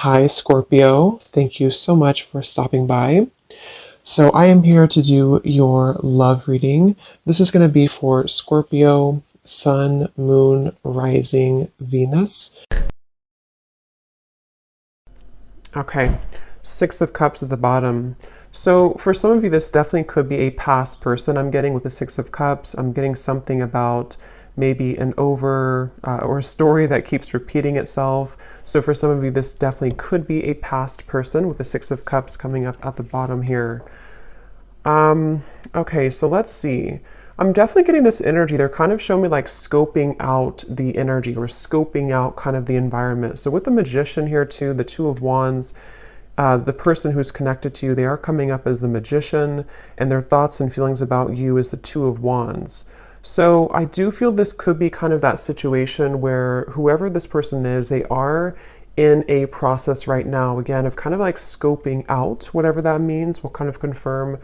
Hi, Scorpio. Thank you so much for stopping by. So, I am here to do your love reading. This is going to be for Scorpio, Sun, Moon, Rising, Venus. Okay, Six of Cups at the bottom. So, for some of you, this definitely could be a past person. I'm getting with the Six of Cups. I'm getting something about maybe an or a story that keeps repeating itself. So, for some of you, this definitely could be a past person with the Six of Cups coming up at the bottom here. Okay, so let's see. I'm definitely getting this energy. They're kind of showing me like scoping out the energy or scoping out kind of the environment. So with the Magician here too, the Two of Wands, the person who's connected to you, they are coming up as the Magician, and their thoughts and feelings about you is the Two of Wands. So I do feel this could be kind of that situation where whoever this person is, they are in a process right now, again, of kind of like scoping out whatever that means. We'll kind of confirm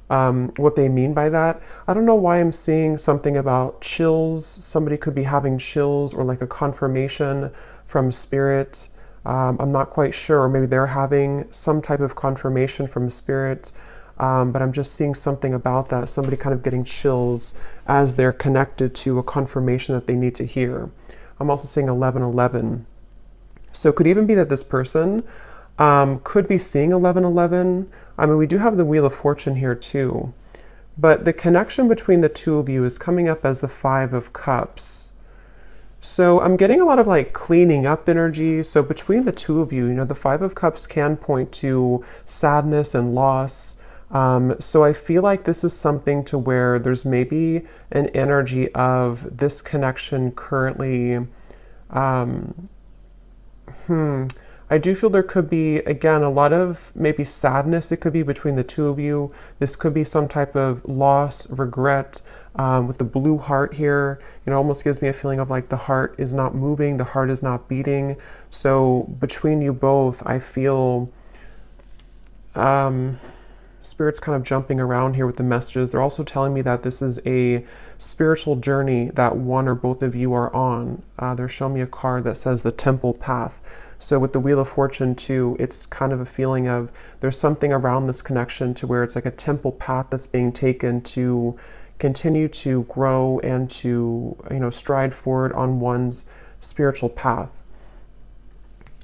what they mean by that. I don't know why I'm seeing something about chills. Somebody could be having chills or like a confirmation from spirit. I'm not quite sure. Or maybe they're having some type of confirmation from spirit. But I'm just seeing something about that. Somebody kind of getting chills as they're connected to a confirmation that they need to hear. I'm also seeing 1111. So it could even be that this person could be seeing 1111. I mean, we do have the Wheel of Fortune here too. But the connection between the two of you is coming up as the Five of Cups. So I'm getting a lot of like cleaning up energy. So between the two of you, the Five of Cups can point to sadness and loss. So I feel like this is something to where there's maybe an energy of this connection currently. I do feel there could be, again, a lot of maybe sadness. It could be between the two of you. This could be some type of loss, regret. With the blue heart here, it almost gives me a feeling of like the heart is not moving, the heart is not beating. So between you both, I feel Spirit's kind of jumping around here with the messages. They're also telling me that this is a spiritual journey that one or both of you are on. They're showing me a card that says the Temple Path. So with the Wheel of Fortune too, it's kind of a feeling of there's something around this connection to where it's like a temple path that's being taken to continue to grow and to, stride forward on one's spiritual path.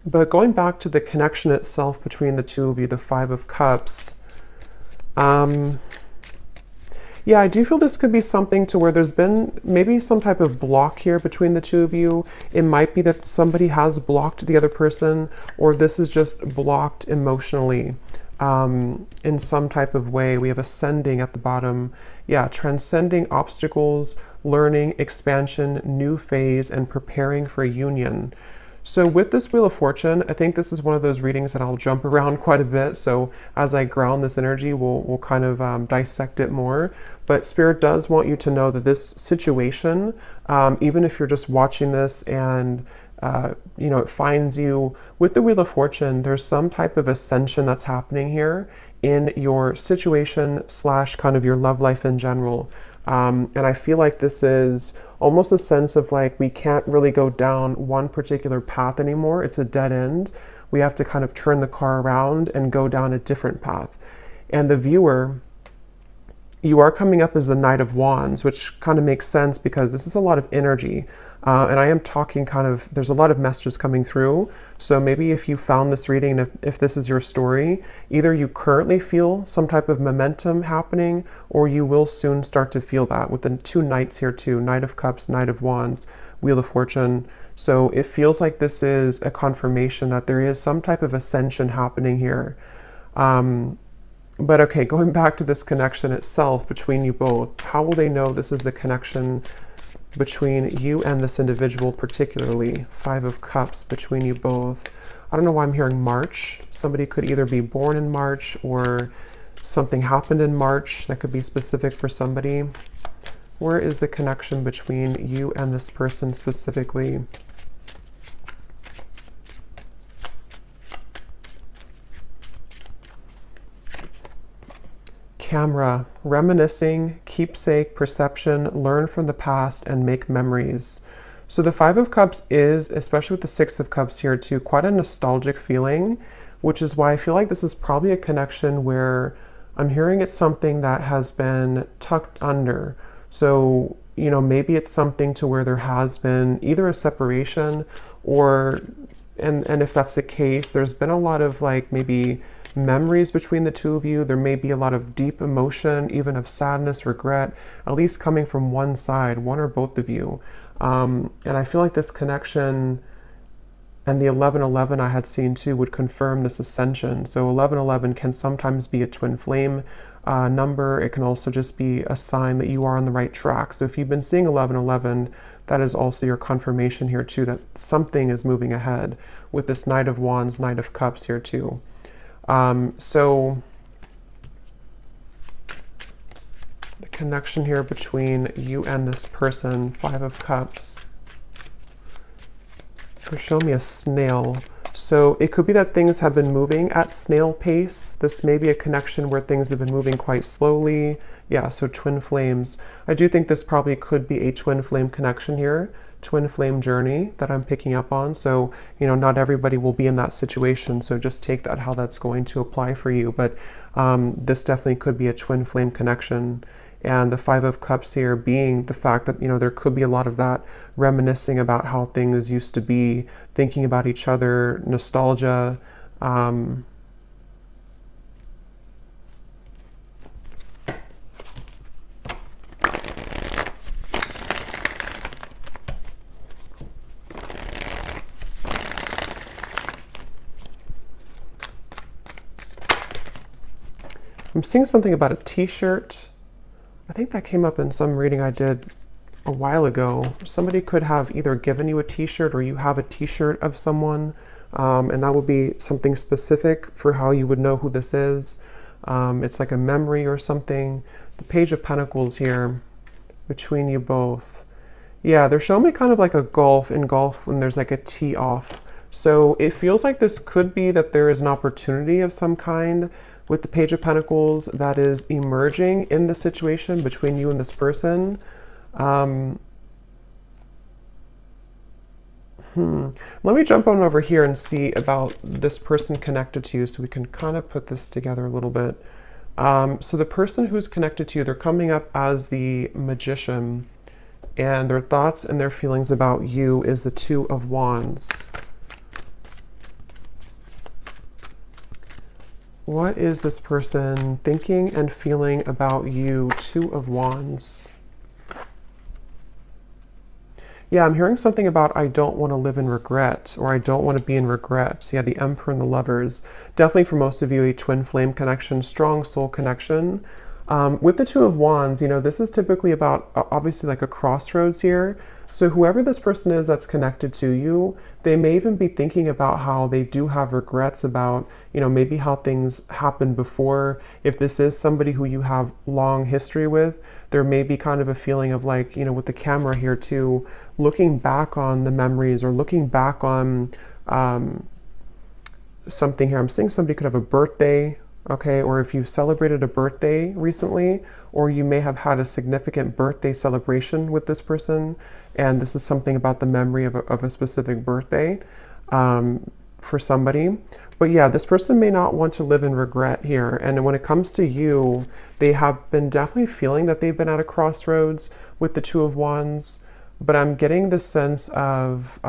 But going back to the connection itself between the two of you, the Five of Cups, yeah, I do feel this could be something to where there's been maybe some type of block here between the two of you. It might be that somebody has blocked the other person, or this is just blocked emotionally in some type of way. We have ascending at the bottom. Yeah, transcending obstacles, learning, expansion, new phase, and preparing for a union. So with this Wheel of Fortune, I think this is one of those readings that I'll jump around quite a bit. So as I ground this energy, we'll kind of dissect it more. But Spirit does want you to know that this situation, even if you're just watching this and it finds you with the Wheel of Fortune, there's some type of ascension that's happening here in your situation / kind of your love life in general. And I feel like this is almost a sense of like we can't really go down one particular path anymore. It's a dead end. We have to kind of turn the car around and go down a different path. And the viewer, you are coming up as the Knight of Wands, which kind of makes sense because this is a lot of energy. And I am talking there's a lot of messages coming through. So maybe if you found this reading, and if this is your story, either you currently feel some type of momentum happening, or you will soon start to feel that with the two Knights here too, Knight of Cups, Knight of Wands, Wheel of Fortune. So it feels like this is a confirmation that there is some type of ascension happening here. But okay, going back to this connection itself between you both, how will they know this is the connection between you and this individual particularly? Five of Cups between you both. I don't know why I'm hearing March. Somebody could either be born in March or something happened in March that could be specific for somebody. Where is the connection between you and this person specifically? Camera, reminiscing, keepsake, perception, learn from the past, and make memories. So the Five of Cups is, especially with the Six of Cups here too, quite a nostalgic feeling, which is why I feel like this is probably a connection where I'm hearing it's something that has been tucked under. So, you know, maybe it's something to where there has been either a separation or, and if that's the case, there's been a lot of like maybe memories between the two of you. There may be a lot of deep emotion, even of sadness, regret, at least coming from one side, one or both of you. And I feel like this connection and the 1111 I had seen too would confirm this ascension. So 1111 can sometimes be a twin flame number. It can also just be a sign that you are on the right track. So if you've been seeing 1111, that is also your confirmation here too, that something is moving ahead with this Knight of Wands, Knight of Cups here too. So the connection here between you and this person, Five of Cups, they're showing me a snail. So it could be that things have been moving at snail pace. This may be a connection where things have been moving quite slowly. Yeah, so twin flames. I do think this probably could be a twin flame connection here, twin flame journey that I'm picking up on. So, you know, not everybody will be in that situation. So just take that how that's going to apply for you. But this definitely could be a twin flame connection. And the Five of Cups here being the fact that, you know, there could be a lot of that reminiscing about how things used to be, thinking about each other, nostalgia. I'm seeing something about a t-shirt. I think that came up in some reading I did a while ago. Somebody could have either given you a t-shirt or you have a t-shirt of someone, and that would be something specific for how you would know who this is. It's like a memory or something. The Page of Pentacles here between you both. Yeah, they're showing me kind of like a golf in golf when there's like a tee off. So it feels like this could be that there is an opportunity of some kind with the Page of Pentacles that is emerging in the situation between you and this person. Let me jump on over here and see about this person connected to you so we can kind of put this together a little bit. So the person who's connected to you, they're coming up as the Magician, and their thoughts and their feelings about you is the Two of Wands. What is this person thinking and feeling about you? Two of Wands. Yeah, I'm hearing something about I don't want to live in regret, or I don't want to be in regret. So yeah, the Emperor and the Lovers. Definitely for most of you, a twin flame connection, strong soul connection. With the Two of Wands, you know, this is typically about obviously like a crossroads here. So whoever this person is that's connected to you, they may even be thinking about how they do have regrets about, you know, maybe how things happened before. If this is somebody who you have long history with, there may be kind of a feeling of like, you know, with the camera here too, looking back on the memories or looking back on something here. I'm seeing somebody could have a birthday, okay, or if you've celebrated a birthday recently, or you may have had a significant birthday celebration with this person, and this is something about the memory of a specific birthday for somebody. But yeah, this person may not want to live in regret here. And when it comes to you, they have been definitely feeling that they've been at a crossroads with the Two of Wands. But I'm getting the sense of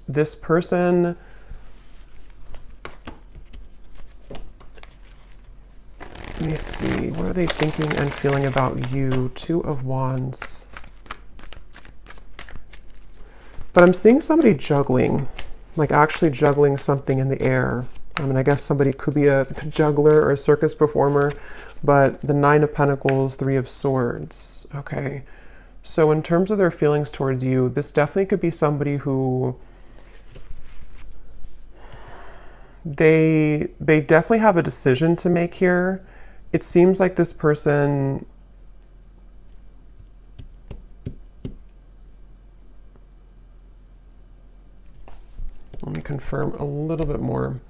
this person, let me see, what are they thinking and feeling about you? Two of Wands. But I'm seeing somebody juggling, like actually juggling something in the air. I mean, I guess somebody could be a juggler or a circus performer, but the Nine of Pentacles, Three of Swords. Okay. So in terms of their feelings towards you, this definitely could be somebody who they definitely have a decision to make here. It seems like this person, let me confirm a little bit more.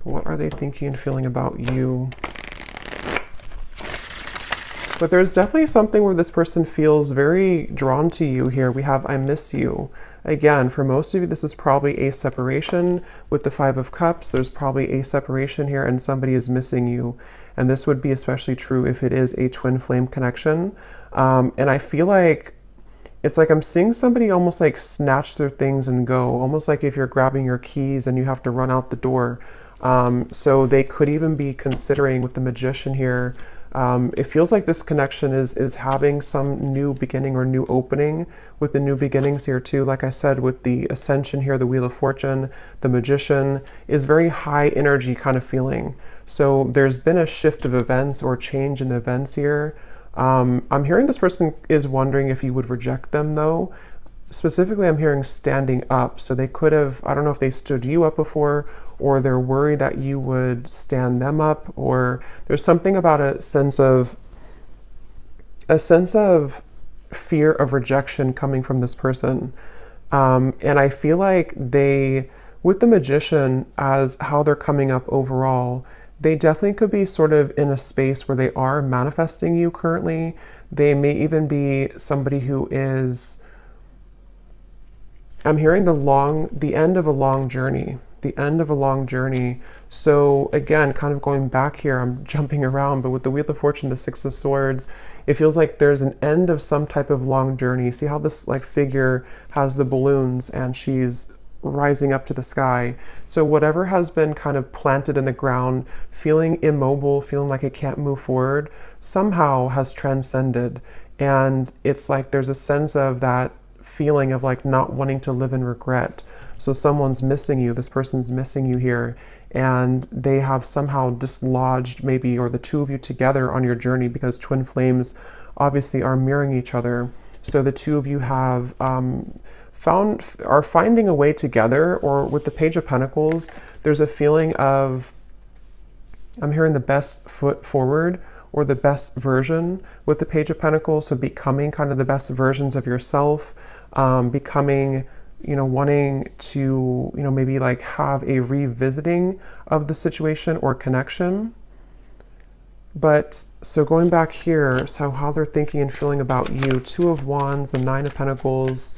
What are they thinking and feeling about you? But there's definitely something where this person feels very drawn to you here. We have I miss you. Again, for most of you, this is probably a separation. With the Five of Cups, there's probably a separation here and somebody is missing you. And this would be especially true if it is a twin flame connection. And I feel like it's like I'm seeing somebody almost like snatch their things and go, almost like if you're grabbing your keys and you have to run out the door. So they could even be considering with the Magician here. It feels like this connection is having some new beginning or new opening with the new beginnings here too. Like I said, with the Ascension here, the Wheel of Fortune, the Magician is very high energy kind of feeling. So there's been a shift of events or change in events here. I'm hearing this person is wondering if you would reject them though. Specifically, I'm hearing standing up. So they could have, I don't know if they stood you up before, or they're worried that you would stand them up, or there's something about a sense of fear of rejection coming from this person. And I feel like they, with the Magician as how they're coming up overall, they definitely could be sort of in a space where they are manifesting you currently. They may even be somebody who is, I'm hearing the end of a long journey, the end of a long journey. So again, kind of going back here, I'm jumping around, but with the Wheel of Fortune, the Six of Swords, it feels like there's an end of some type of long journey. See how this like figure has the balloons and she's rising up to the sky. So whatever has been kind of planted in the ground, feeling immobile, feeling like it can't move forward, somehow has transcended. And it's like there's a sense of that feeling of like not wanting to live in regret. So someone's missing you, this person's missing you here, and they have somehow dislodged maybe, or the two of you together on your journey, because twin flames obviously are mirroring each other. So the two of you have are finding a way together. Or with the Page of Pentacles, there's a feeling of, I'm hearing the best foot forward or the best version with the Page of Pentacles. So becoming kind of the best versions of yourself, becoming, wanting to, maybe like have a revisiting of the situation or connection. But so going back here, so how they're thinking and feeling about you, Two of Wands, the Nine of Pentacles.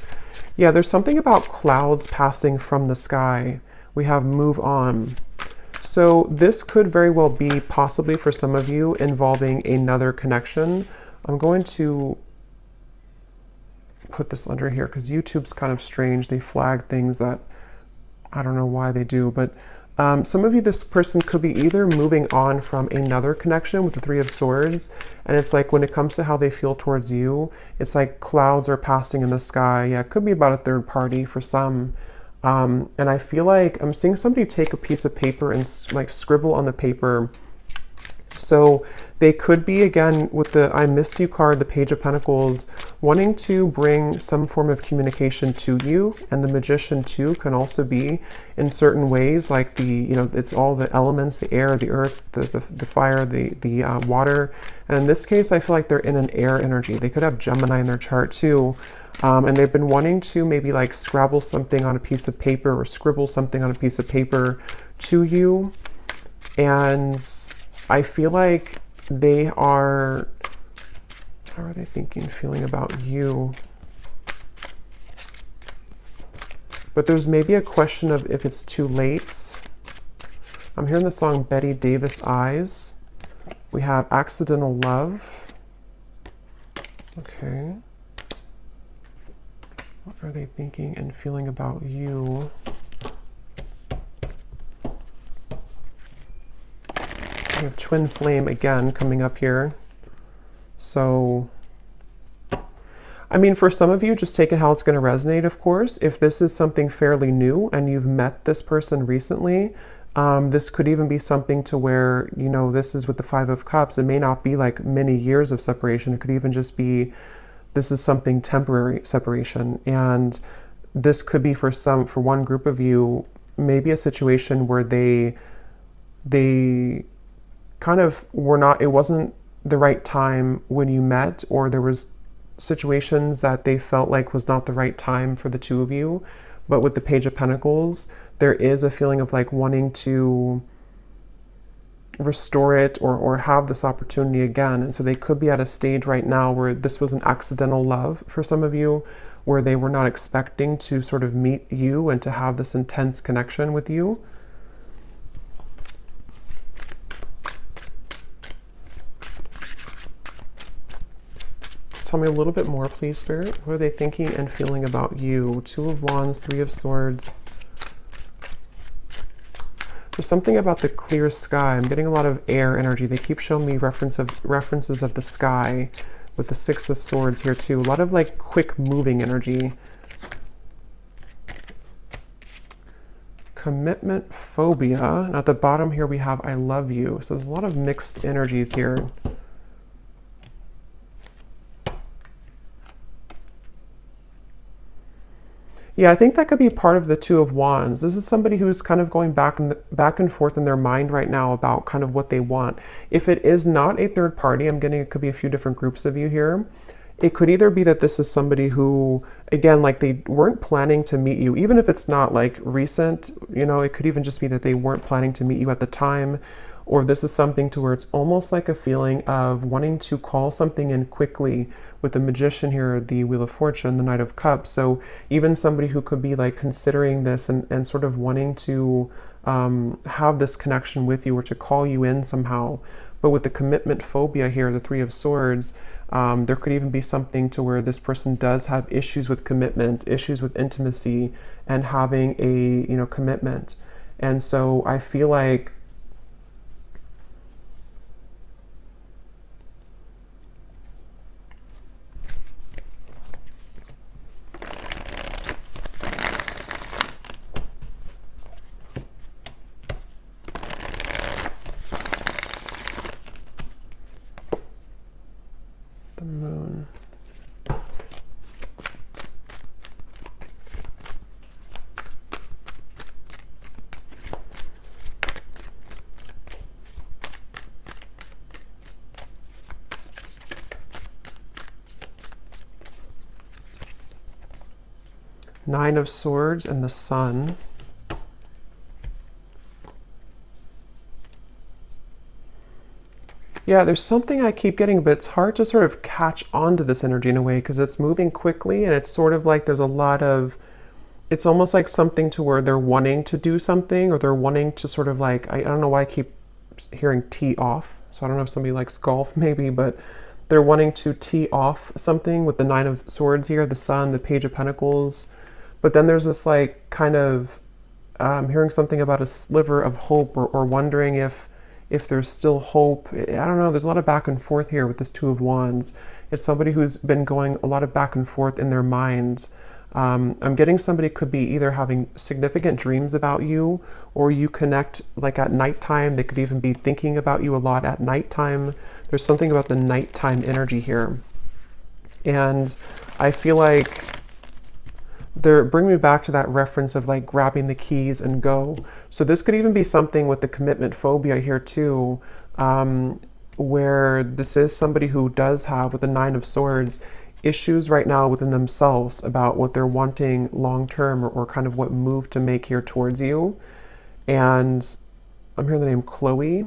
Yeah, there's something about clouds passing from the sky. We have move on. So this could very well be possibly for some of you involving another connection. I'm going to put this under here because YouTube's kind of strange. They flag things that I don't know why they do, but some of you, this person could be either moving on from another connection with the Three of Swords, and it's like when it comes to how they feel towards you, it's like clouds are passing in the sky. Yeah, it could be about a third party for some. And I feel like I'm seeing somebody take a piece of paper and like scribble on the paper. So they could be, again, with the I miss you card, the Page of Pentacles, wanting to bring some form of communication to you. And the Magician too can also be in certain ways, like the, it's all the elements, the air, the earth, the fire, the water. And in this case, I feel like they're in an air energy. They could have Gemini in their chart too. And they've been wanting to maybe like scrabble something on a piece of paper or scribble something on a piece of paper to you. And I feel like they are, how are they thinking, feeling about you? But there's maybe a question of if it's too late. I'm hearing the song Betty Davis Eyes. We have Accidental Love. Okay. What are they thinking and feeling about you? We have Twin Flame again coming up here. So, I mean, for some of you, just take it how it's going to resonate, of course. If this is something fairly new and you've met this person recently, this could even be something to where, this is with the Five of Cups. It may not be like many years of separation. It could even just be, this is something temporary separation. And this could be for one group of you, maybe a situation where they kind of it wasn't the right time when you met, or there was situations that they felt like was not the right time for the two of you. But with the Page of Pentacles, there is a feeling of like wanting to restore it or have this opportunity again. And so they could be at a stage right now where this was an accidental love for some of you, where they were not expecting to sort of meet you and to have this intense connection with you. Tell me a little bit more, please, Spirit. What are they thinking and feeling about you? Two of Wands, Three of Swords. There's something about the clear sky. I'm getting a lot of air energy. They keep showing me references of the sky with the Six of Swords here too. A lot of like quick moving energy. Commitment phobia. And at the bottom here we have I love you. So there's a lot of mixed energies here. Yeah, I think that could be part of the Two of Wands. This is somebody who's kind of going back and forth in their mind right now about kind of what they want. If it is not a third party, I'm getting it could be a few different groups of you here. It could either be that this is somebody who, again, like they weren't planning to meet you, even if it's not like recent, you know, it could even just be that they weren't planning to meet you at the time. Or this is something to where it's almost like a feeling of wanting to call something in quickly. With the Magician here, the Wheel of Fortune, the Knight of Cups. So even somebody who could be like considering this and sort of wanting to have this connection with you or to call you in somehow. But with the commitment phobia here, the Three of Swords, there could even be something to where this person does have issues with commitment, issues with intimacy, and having a, you know, commitment. And so I feel like the Moon. Nine of Swords and the Sun. Yeah, there's something I keep getting, but it's hard to sort of catch on to this energy in a way because it's moving quickly and it's sort of like there's a lot of, it's almost like something to where they're wanting to do something or they're wanting to sort of like, I don't know why I keep hearing tee off. So I don't know if somebody likes golf maybe, but they're wanting to tee off something with the Nine of Swords here, the Sun, the Page of Pentacles. But then there's this like kind of hearing something about a sliver of hope or wondering if there's still hope. I don't know, there's a lot of back and forth here with this Two of Wands. It's somebody who's been going a lot of back and forth in their minds. I'm getting somebody could be either having significant dreams about you or you connect like at nighttime. They could even be thinking about you a lot at nighttime. There's something about the nighttime energy here. And I feel like they're bringing me back to that reference of like grabbing the keys and go. So this could even be something with the commitment phobia here too, where this is somebody who does have, with the Nine of Swords, issues right now within themselves about what they're wanting long-term or kind of what move to make here towards you. And I'm hearing the name Chloe.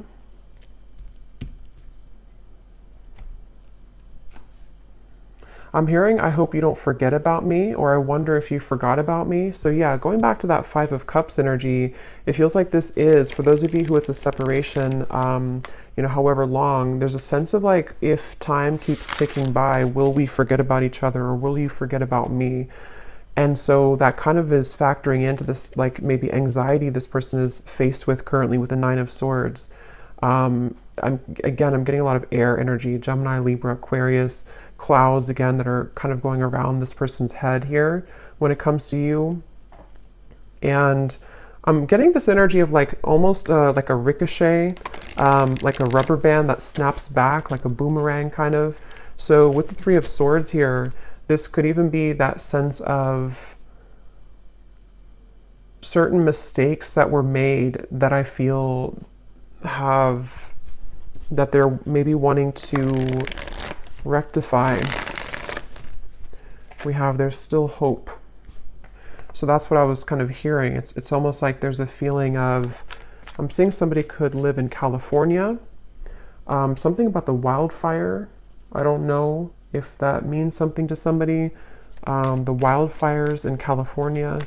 I'm hearing, I hope you don't forget about me, or I wonder if you forgot about me. So yeah, going back to that Five of Cups energy, it feels like this is, for those of you who it's a separation, you know, however long, there's a sense of like, if time keeps ticking by, will we forget about each other or will you forget about me? And so that kind of is factoring into this, like maybe anxiety this person is faced with currently with the Nine of Swords. I'm getting a lot of air energy, Gemini, Libra, Aquarius, clouds again that are kind of going around this person's head here when it comes to you. And I'm getting this energy of like almost like a ricochet, like a rubber band that snaps back, like a boomerang kind of. So with the Three of Swords here, this could even be that sense of certain mistakes that were made that I feel have, that they're maybe wanting to rectify. We have, there's still hope. So that's what I was kind of hearing. It's almost like there's a feeling of I'm seeing somebody could live in California. Something about the wildfire. I don't know if that means something to somebody. The wildfires in California.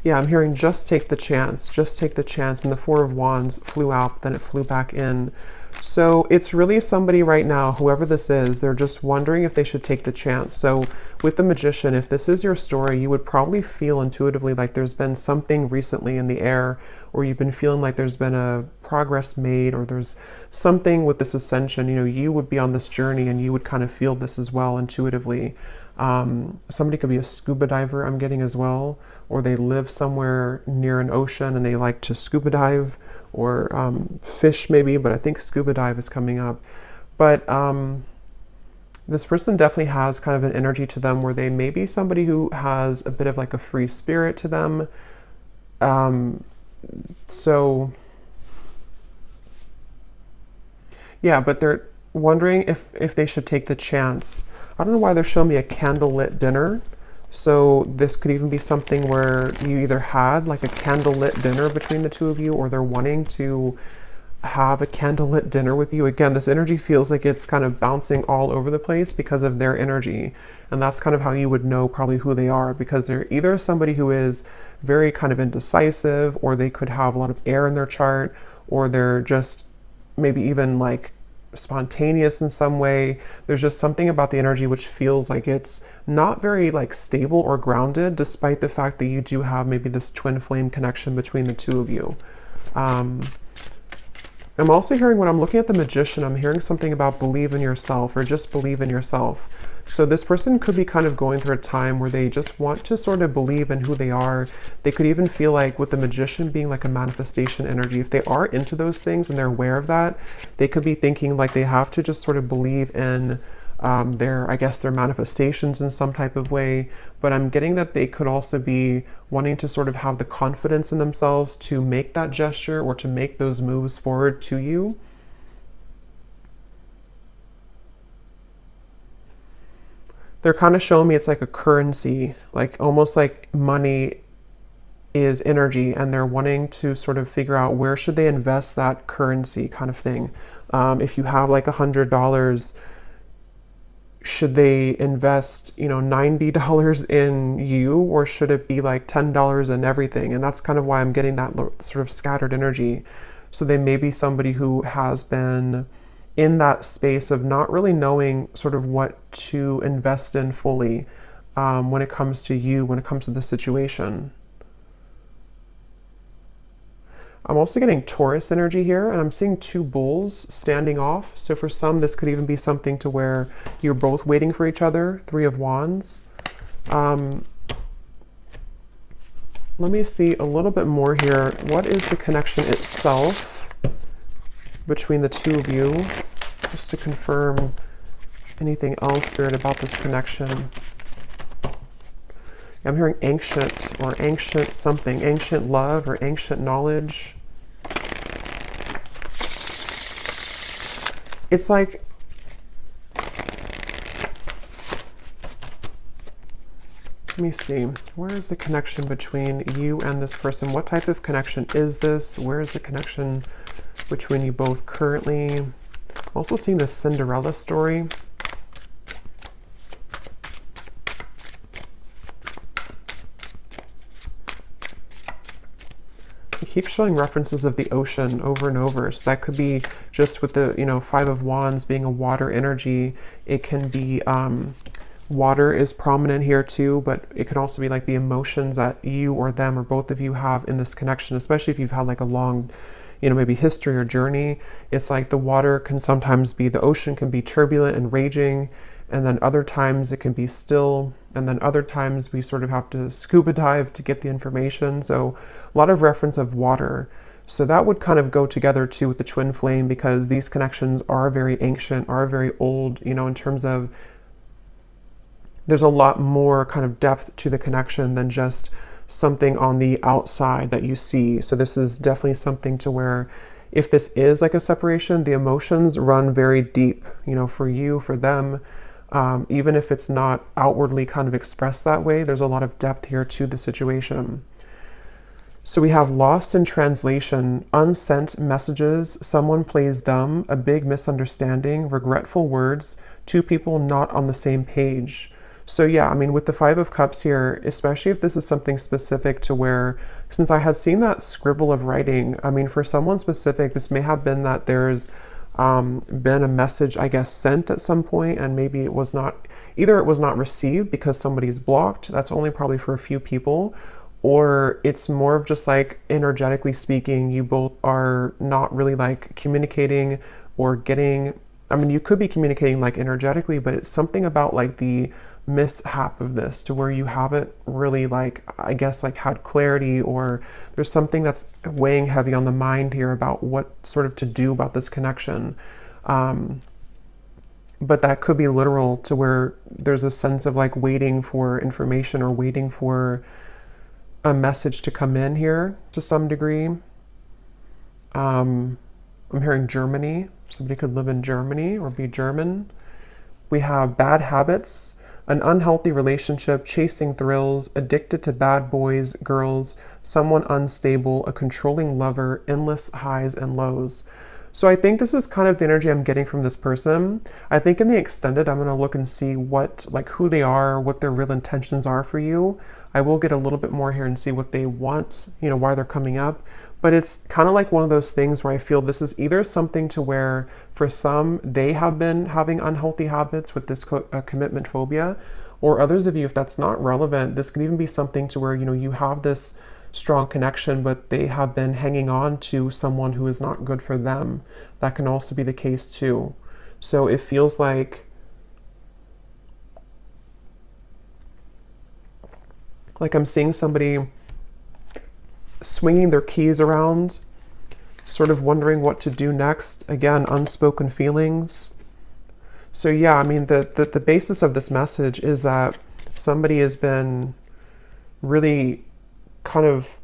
Yeah, I'm hearing just take the chance, just take the chance. And the Four of Wands flew out, then it flew back in. So it's really somebody right now, whoever this is, they're just wondering if they should take the chance. So with the Magician, if this is your story, you would probably feel intuitively like there's been something recently in the air, or you've been feeling like there's been a progress made, or there's something with this ascension. You know, you would be on this journey and you would kind of feel this as well intuitively. Somebody could be a scuba diver, I'm getting as well, or they live somewhere near an ocean and they like to scuba dive, or fish maybe, but I think scuba dive is coming up. But this person definitely has kind of an energy to them where they may be somebody who has a bit of like a free spirit to them. So yeah, but they're wondering if they should take the chance. I don't know why they're showing me a candlelit dinner. So this could even be something where you either had like a candlelit dinner between the two of you, or they're wanting to have a candlelit dinner with you. Again, this energy feels like it's kind of bouncing all over the place because of their energy. And that's kind of how you would know probably who they are, because they're either somebody who is very kind of indecisive, or they could have a lot of air in their chart, or they're just maybe even like spontaneous in some way. There's just something about the energy which feels like it's not very like stable or grounded, despite the fact that you do have maybe this twin flame connection between the two of you. I'm also hearing, when I'm looking at the Magician, I'm hearing something about believe in yourself, or just believe in yourself. So this person could be kind of going through a time where they just want to sort of believe in who they are. They could even feel like, with the Magician being like a manifestation energy, if they are into those things and they're aware of that, they could be thinking like they have to just sort of believe in their, I guess, their manifestations in some type of way. But I'm getting that they could also be wanting to sort of have the confidence in themselves to make that gesture, or to make those moves forward to you. They're kind of showing me it's like a currency, like almost like money is energy, and they're wanting to sort of figure out where should they invest that currency kind of thing. If you have like $100, should they invest, you know, $90 in you, or should it be like $10 in everything? And that's kind of why I'm getting that sort of scattered energy. So they may be somebody who has been in that space of not really knowing sort of what to invest in fully when it comes to you, when it comes to the situation. I'm also getting Taurus energy here, and I'm seeing two bulls standing off. So for some, this could even be something to where you're both waiting for each other. Three of Wands. Let me see a little bit more here. What is the connection itself between the two of you? Just to confirm anything else, Spirit, about this connection. I'm hearing ancient, or ancient something, ancient love, or ancient knowledge. It's like, let me see, where is the connection between you and this person? What type of connection is this? Where is the connection between you both currently? I'm also seeing this Cinderella story. Keep showing references of the ocean over and over. So that could be just with the, you know, Five of Wands being a water energy. It can be, water is prominent here too, but it can also be like the emotions that you or them or both of you have in this connection, especially if you've had like a long, you know, maybe history or journey. It's like the water can sometimes be, the ocean can be turbulent and raging, and then other times it can be still, and then other times we sort of have to scuba dive to get the information. So a lot of reference of water. So that would kind of go together too with the twin flame, because these connections are very ancient, are very old, you know, in terms of there's a lot more kind of depth to the connection than just something on the outside that you see. So this is definitely something to where, if this is like a separation, the emotions run very deep, you know, for you, for them. Even if it's not outwardly kind of expressed that way, there's a lot of depth here to the situation. So we have lost in translation, unsent messages, someone plays dumb, a big misunderstanding, regretful words, two people not on the same page. So yeah, I mean, with the Five of Cups here, especially if this is something specific to where, since I had seen that scribble of writing, I mean, for someone specific, this may have been that there's been a message, I guess, sent at some point, and maybe it was not, either it was not received because somebody's blocked, that's only probably for a few people, or it's more of just like energetically speaking, you both are not really like communicating or getting, I mean, you could be communicating like energetically, but it's something about like the mishap of this to where you haven't really like, I guess, like had clarity, or there's something that's weighing heavy on the mind here about what sort of to do about this connection. But that could be literal to where there's a sense of like waiting for information or waiting for a message to come in here to some degree. I'm hearing Germany. Somebody could live in Germany or be German. We have bad habits, an unhealthy relationship, chasing thrills, addicted to bad boys, girls, someone unstable, a controlling lover, endless highs and lows. So I think this is kind of the energy I'm getting from this person. I think in the extended, I'm going to look and see what, like who they are, what their real intentions are for you. I will get a little bit more here and see what they want, you know, why they're coming up. But it's kind of like one of those things where I feel this is either something to where for some, they have been having unhealthy habits with this commitment phobia, or others of you, if that's not relevant, this could even be something to where, you know, you have this strong connection, but they have been hanging on to someone who is not good for them. That can also be the case too. So it feels like I'm seeing somebody swinging their keys around, sort of wondering what to do next. Again, unspoken feelings. So yeah, I mean, the basis of this message is that somebody has been really kind of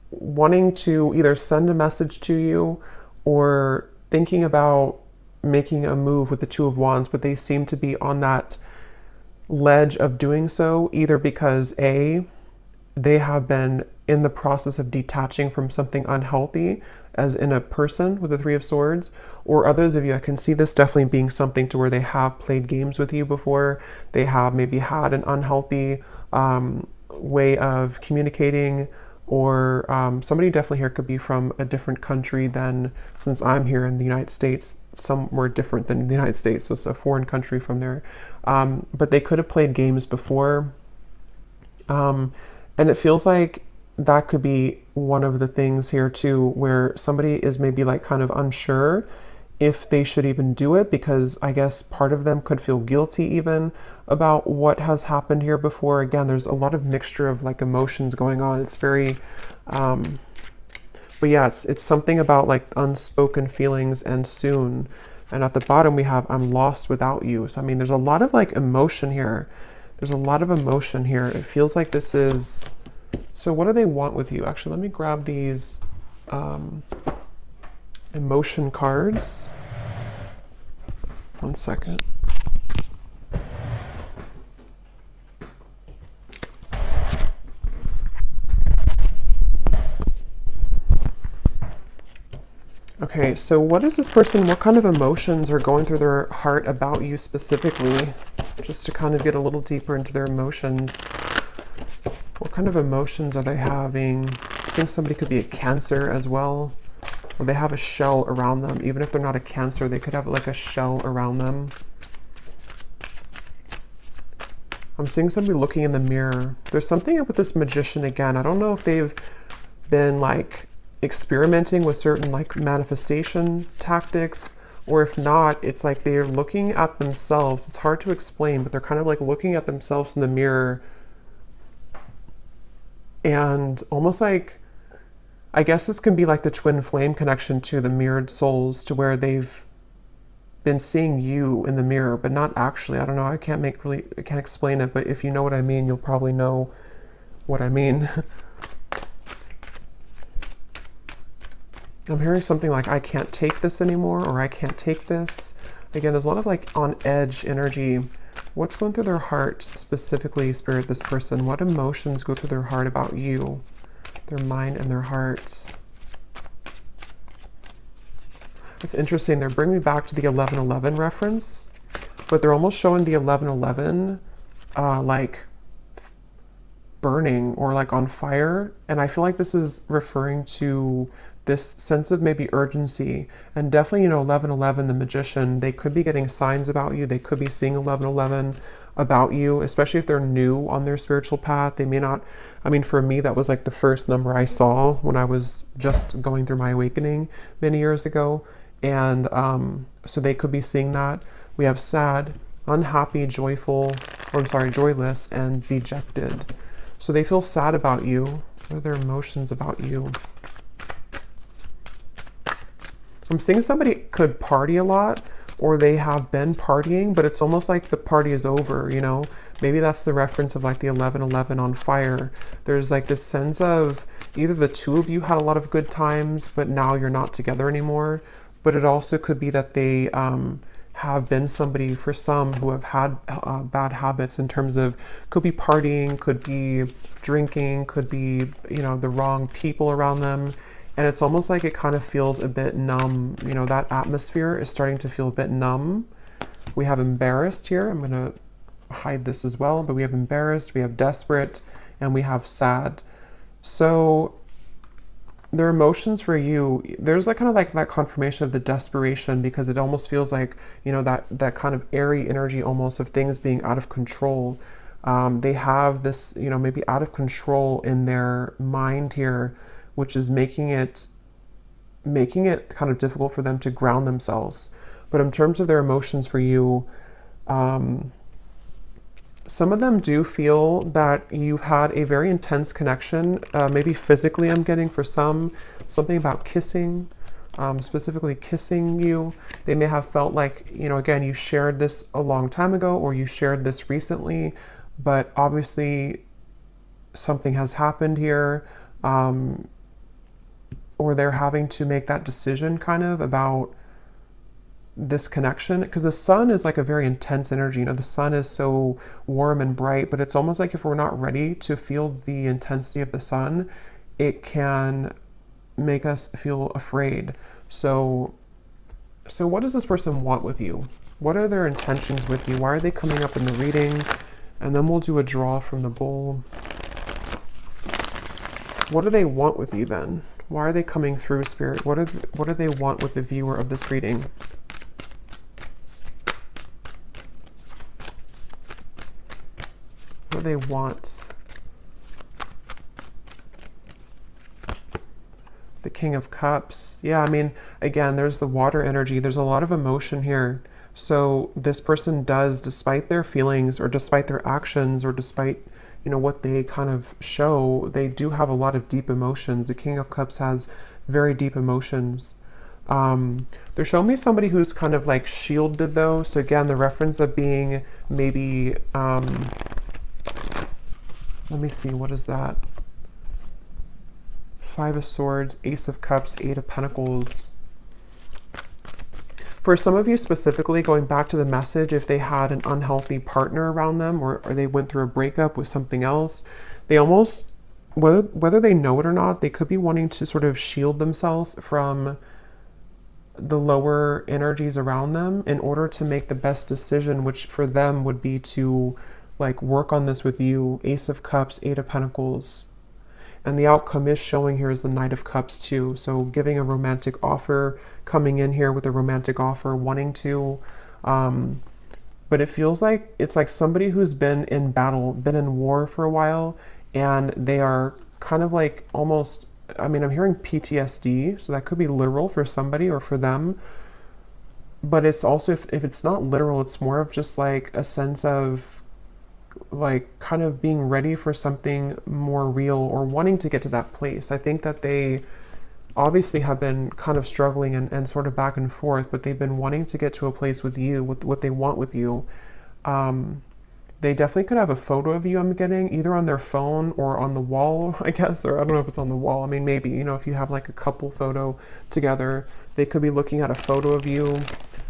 wanting to either send a message to you or thinking about making a move with the Two of Wands, but they seem to be on that ledge of doing so, either because A, they have been in the process of detaching from something unhealthy, as in a person with the Three of Swords, or others of you, I can see this definitely being something to where they have played games with you before. They have maybe had an unhealthy way of communicating, or somebody definitely here could be from a different country than, since I'm here in the United States, somewhere different than the United States, so it's a foreign country from there. But they could have played games before. And it feels like that could be one of the things here too, where somebody is maybe like kind of unsure if they should even do it, because I guess part of them could feel guilty even about what has happened here before. Again, there's a lot of mixture of like emotions going on. It's very, but yeah, it's something about like unspoken feelings and soon. And at the bottom we have, I'm lost without you. So I mean, there's a lot of like emotion here. There's a lot of emotion here. It feels like this is, so what do they want with you? Actually, let me grab these emotion cards. 1 second. Okay, so what is this person, what kind of emotions are going through their heart about you specifically? Just to kind of get a little deeper into their emotions. What kind of emotions are they having? I think somebody could be a Cancer as well. Or they have a shell around them. Even if they're not a Cancer, they could have like a shell around them. I'm seeing somebody looking in the mirror. There's something with this Magician again. I don't know if they've been like experimenting with certain like manifestation tactics, or if not, it's like they're looking at themselves. It's hard to explain, but they're kind of like looking at themselves in the mirror and almost like, I guess this can be like the twin flame connection to the mirrored souls, to where they've been seeing you in the mirror, but not actually. I don't know. I can't explain it, but if you know what I mean, you'll probably know what I mean. I'm hearing something like, I can't take this anymore, or I can't take this. Again, there's a lot of like on edge energy. What's going through their heart specifically, Spirit, this person? What emotions go through their heart about you? Their mind and their hearts. It's interesting. They're bringing me back to the 11:11 reference, but they're almost showing the 11:11 like burning or like on fire. And I feel like this is referring to this sense of maybe urgency. And definitely, you know, 11:11, the magician, they could be getting signs about you. They could be seeing 11:11 about you, especially if they're new on their spiritual path. They may not, I mean, for me, that was like the first number I saw when I was just going through my awakening many years ago. And so they could be seeing that. We have sad, unhappy, joyful, or I'm sorry, joyless, and dejected. So they feel sad about you. What are their emotions about you? I'm seeing somebody could party a lot, or they have been partying, but it's almost like the party is over, you know? Maybe that's the reference of like the 11:11 on fire. There's like this sense of either the two of you had a lot of good times, but now you're not together anymore. But it also could be that they have been somebody, for some, who have had bad habits in terms of, could be partying, could be drinking, could be, you know, the wrong people around them. And it's almost like it kind of feels a bit numb. You know, that atmosphere is starting to feel a bit numb. We have embarrassed here. I'm going to hide this as well, but we have embarrassed, we have desperate, and we have sad. So their emotions for you, there's like kind of like that confirmation of the desperation, because it almost feels like, you know, that kind of airy energy almost of things being out of control. They have this, you know, maybe out of control in their mind here, which is making it kind of difficult for them to ground themselves. But in terms of their emotions for you, some of them do feel that you've had a very intense connection, maybe physically I'm getting for some, something about kissing, specifically kissing you. They may have felt like, you know, again, you shared this a long time ago, or you shared this recently, but obviously something has happened here, or they're having to make that decision kind of about this connection, because the sun is like a very intense energy. You know, the sun is so warm and bright, but it's almost like if we're not ready to feel the intensity of the sun, it can make us feel afraid. So what does this person want with you? What are their intentions with you? Why are they coming up in the reading? And then we'll do a draw from the bowl. What do they want with you then? Why are they coming through, Spirit? What do they want with the viewer of this reading? What do they want? The King of Cups. Yeah, I mean, again, there's the water energy. There's a lot of emotion here. So this person does, despite their feelings or despite their actions or despite, you know, what they kind of show, they do have a lot of deep emotions. The King of Cups has very deep emotions. They're showing me somebody who's kind of like shielded though. So again, the reference of being maybe, let me see, what is that? Five of Swords, Ace of Cups, Eight of Pentacles. For some of you specifically, going back to the message, if they had an unhealthy partner around them, or they went through a breakup with something else, they almost, whether they know it or not, they could be wanting to sort of shield themselves from the lower energies around them in order to make the best decision, which for them would be to like work on this with you. Ace of Cups, Eight of Pentacles. And the outcome is showing here is the Knight of Cups too. So giving a romantic offer, coming in here with a romantic offer, wanting to, but it feels like it's like somebody who's been in battle, been in war for a while, and they are kind of like almost, I mean, I'm hearing PTSD, so that could be literal for somebody or for them. But it's also, if it's not literal, it's more of just like a sense of like kind of being ready for something more real or wanting to get to that place. I think that they obviously have been kind of struggling and sort of back and forth, but they've been wanting to get to a place with you, with what they want with you. They definitely could have a photo of you, I'm getting, either on their phone or on the wall, I guess, or I don't know if it's on the wall. I mean, maybe, you know, if you have like a couple photo together, they could be looking at a photo of you.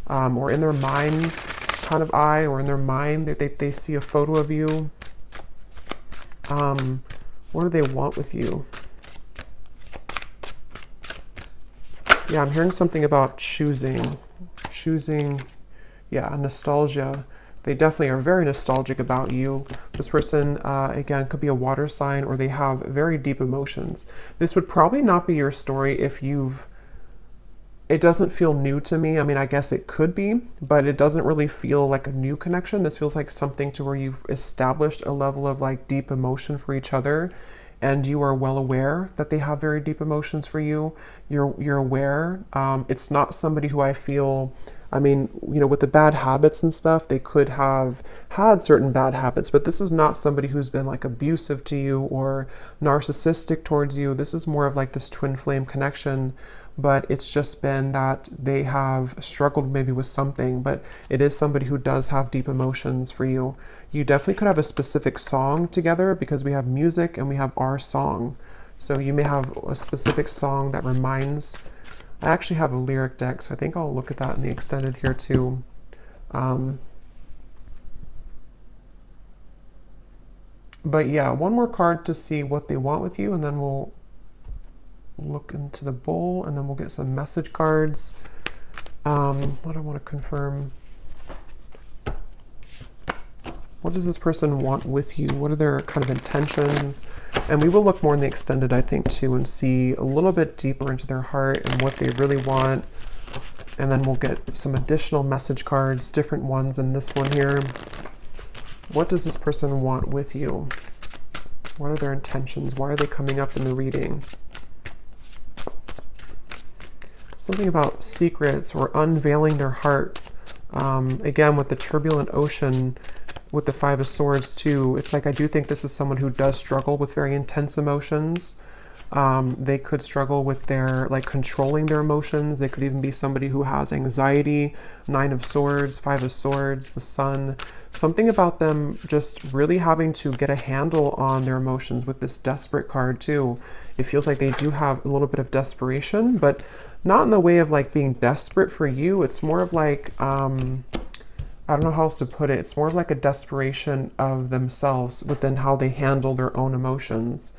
or in their mind's kind of eye, or in their mind they see a photo of you. What do they want with you? Yeah, I'm hearing something about choosing, yeah, nostalgia. They definitely are very nostalgic about you. This person, again, could be a water sign, or they have very deep emotions. This would probably not be your story if it doesn't feel new to me. I mean, I guess it could be, but it doesn't really feel like a new connection. This feels like something to where you've established a level of like deep emotion for each other, and you are well aware that they have very deep emotions for you. You're aware. It's not somebody who I feel, I mean, you know, with the bad habits and stuff, they could have had certain bad habits, but this is not somebody who's been like abusive to you or narcissistic towards you. This is more of like this twin flame connection, but it's just been that they have struggled maybe with something, but it is somebody who does have deep emotions for you. You definitely could have a specific song together, because we have music and we have our song. So you may have a specific song that reminds, I actually have a lyric deck, so I think I'll look at that in the extended here too. But yeah, one more card to see what they want with you, and then we'll look into the bowl, and then we'll get some message cards. What do I want to confirm? What does this person want with you? What are their kind of intentions? And we will look more in the extended, I think, too, and see a little bit deeper into their heart and what they really want. And then we'll get some additional message cards, different ones in this one here. What does this person want with you? What are their intentions? Why are they coming up in the reading? Something about secrets or unveiling their heart. Again, with the turbulent ocean, with the Five of Swords too, it's like I do think this is someone who does struggle with very intense emotions. They could struggle with their, like, controlling their emotions. They could even be somebody who has anxiety. Nine of Swords, Five of Swords, the Sun. Something about them just really having to get a handle on their emotions with this Desperate card too. It feels like they do have a little bit of desperation, but not in the way of like being desperate for you. It's more of like, I don't know how else to put it. It's more of like a desperation of themselves within how they handle their own emotions.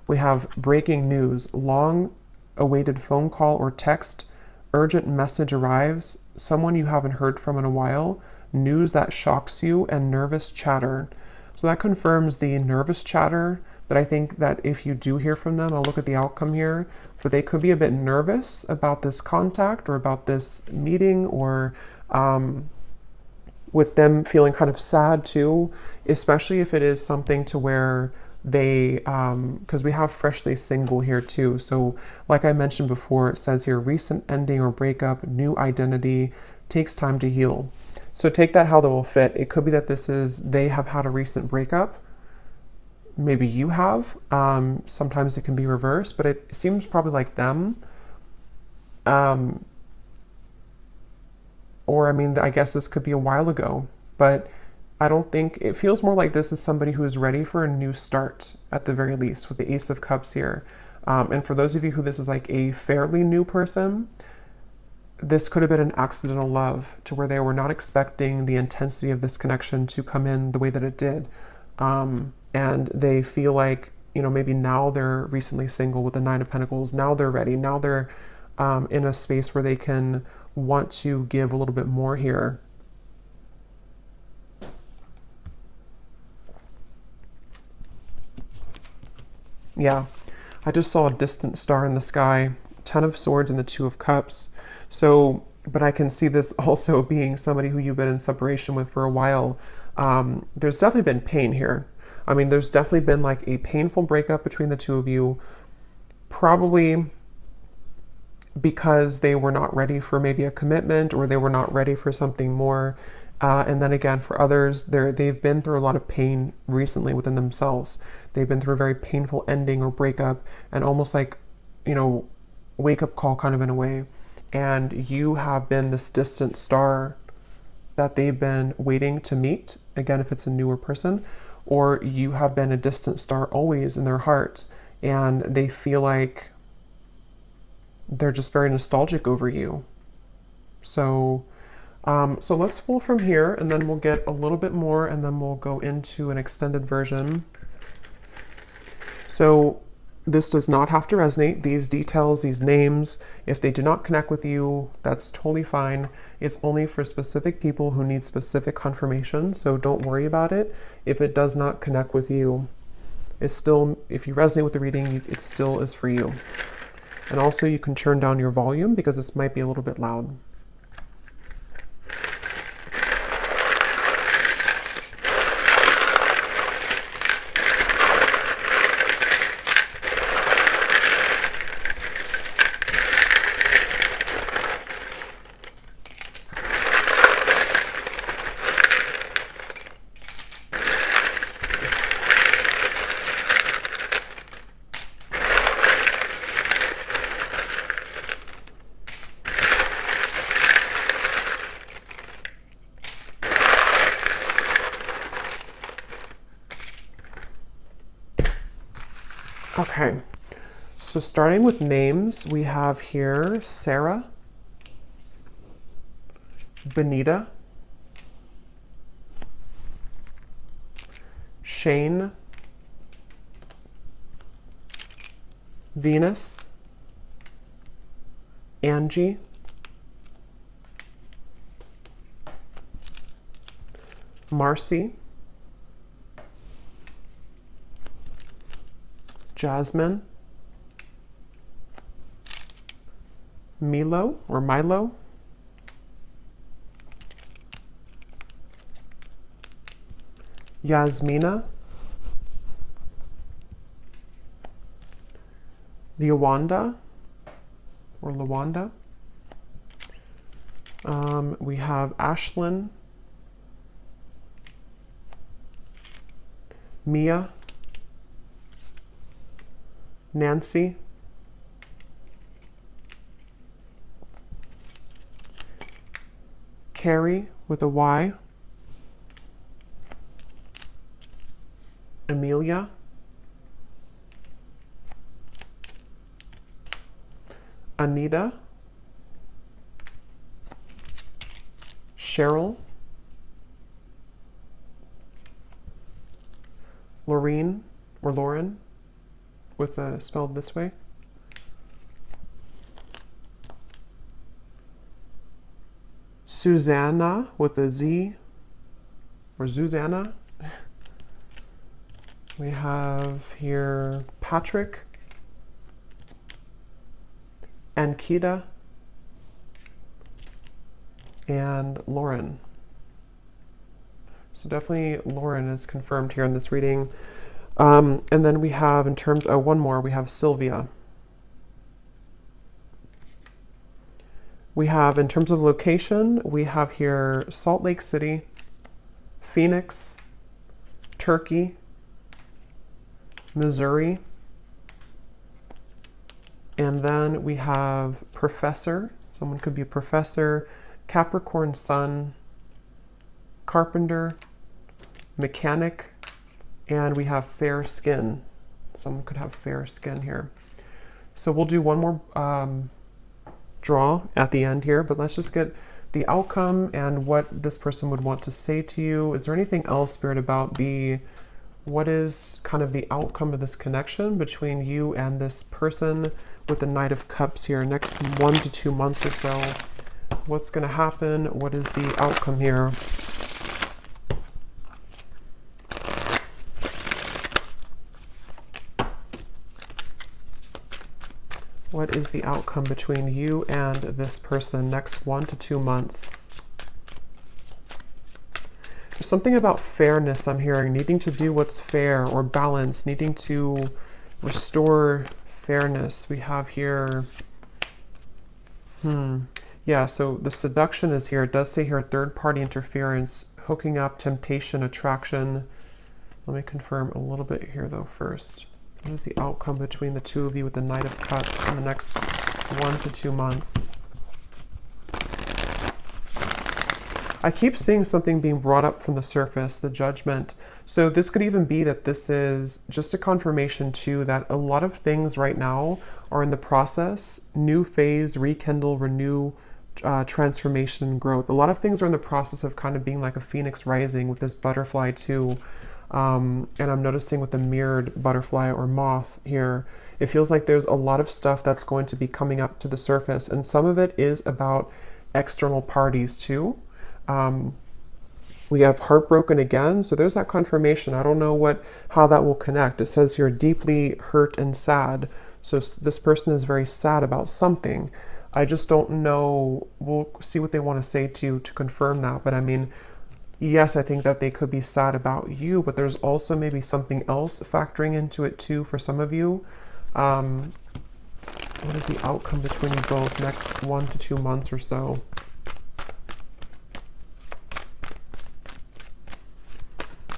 We have breaking news, long awaited phone call or text, urgent message arrives, someone you haven't heard from in a while, news that shocks you, and nervous chatter. So that confirms the nervous chatter, that I think that if you do hear from them, I'll look at the outcome here, but they could be a bit nervous about this contact or about this meeting, or with them feeling kind of sad too, especially if it is something to where they, because we have freshly single here too. So like I mentioned before, it says here, recent ending or breakup, new identity, takes time to heal. So take that how that will fit. It could be that this is, they have had a recent breakup. Maybe you have. Sometimes it can be reversed, but it seems probably like them. Or I mean, I guess this could be a while ago, but I don't think, it feels more like this is somebody who is ready for a new start at the very least, with the Ace of Cups here. And for those of you who this is like a fairly new person, this could have been an accidental love to where they were not expecting the intensity of this connection to come in the way that it did. And they feel like, you know, maybe now they're recently single with the Nine of Pentacles. Now they're ready. Now they're in a space where they can want to give a little bit more here. Yeah, I just saw a distant star in the sky, Ten of Swords and the Two of Cups. So, but I can see this also being somebody who you've been in separation with for a while. There's definitely been pain here. I mean, there's definitely been like a painful breakup between the two of you, probably because they were not ready for maybe a commitment, or they were not ready for something more. And then again, for others, they've been through a lot of pain recently within themselves. They've been through a very painful ending or breakup, and almost like, you know, wake-up call kind of in a way. And you have been this distant star that they've been waiting to meet, again, if it's a newer person, or you have been a distant star always in their heart, and they feel like they're just very nostalgic over you. So So let's pull from here, and then we'll get a little bit more, and then we'll go into an extended version. So this does not have to resonate. These details, these names, if they do not connect with you, that's totally fine. It's only for specific people who need specific confirmation, so don't worry about it. If it does not connect with you, it's still, if you resonate with the reading, it still is for you. And also you can turn down your volume because this might be a little bit loud. Okay, so starting with names, we have here Sarah, Benita, Shane, Venus, Angie, Marcy, Jasmine, Milo or Milo, Yasmina, Lawanda or Lawanda. We have Ashlyn, Mia, Nancy, Carrie with a Y, Amelia, Anita, Cheryl, Laureen or Lauren with a spelled this way, Susanna with a Z or Susanna. We have here Patrick, Ankita, and Lauren. So definitely Lauren is confirmed here in this reading. And then we have in terms, one more, we have Sylvia. We have in terms of location, we have here Salt Lake City, Phoenix, Turkey, Missouri, and then we have professor. Someone could be a professor, Capricorn sun, carpenter, mechanic, and we have fair skin. Someone could have fair skin here. So we'll do one more draw at the end here, but let's just get the outcome and what this person would want to say to you. Is there anything else, Spirit, about what is kind of the outcome of this connection between you and this person with the Knight of Cups here, next 1 to 2 months or so? What's going to happen? What is the outcome here? What is the outcome between you and this person next 1 to 2 months? There's something about fairness I'm hearing, needing to do what's fair or balance, needing to restore fairness. We have here, yeah, so the seduction is here. It does say here third-party interference, hooking up, temptation, attraction. Let me confirm a little bit here though first. What is the outcome between the two of you with the Knight of Cups in the next 1 to 2 months? I keep seeing something being brought up from the surface, the Judgment. So this could even be that this is just a confirmation too that a lot of things right now are in the process, new phase, rekindle, renew, transformation and growth. A lot of things are in the process of kind of being like a phoenix rising with this butterfly too. And I'm noticing with the mirrored butterfly or moth here, it feels like there's a lot of stuff that's going to be coming up to the surface, and some of it is about external parties too. We have heartbroken again, so there's that confirmation. I don't know how that will connect. It says you're deeply hurt and sad, so this person is very sad about something. I just don't know. We'll see what they want to say to confirm that. But I mean, yes, I think that they could be sad about you, but there's also maybe something else factoring into it too for some of you. What is the outcome between you both next 1 to 2 months or so?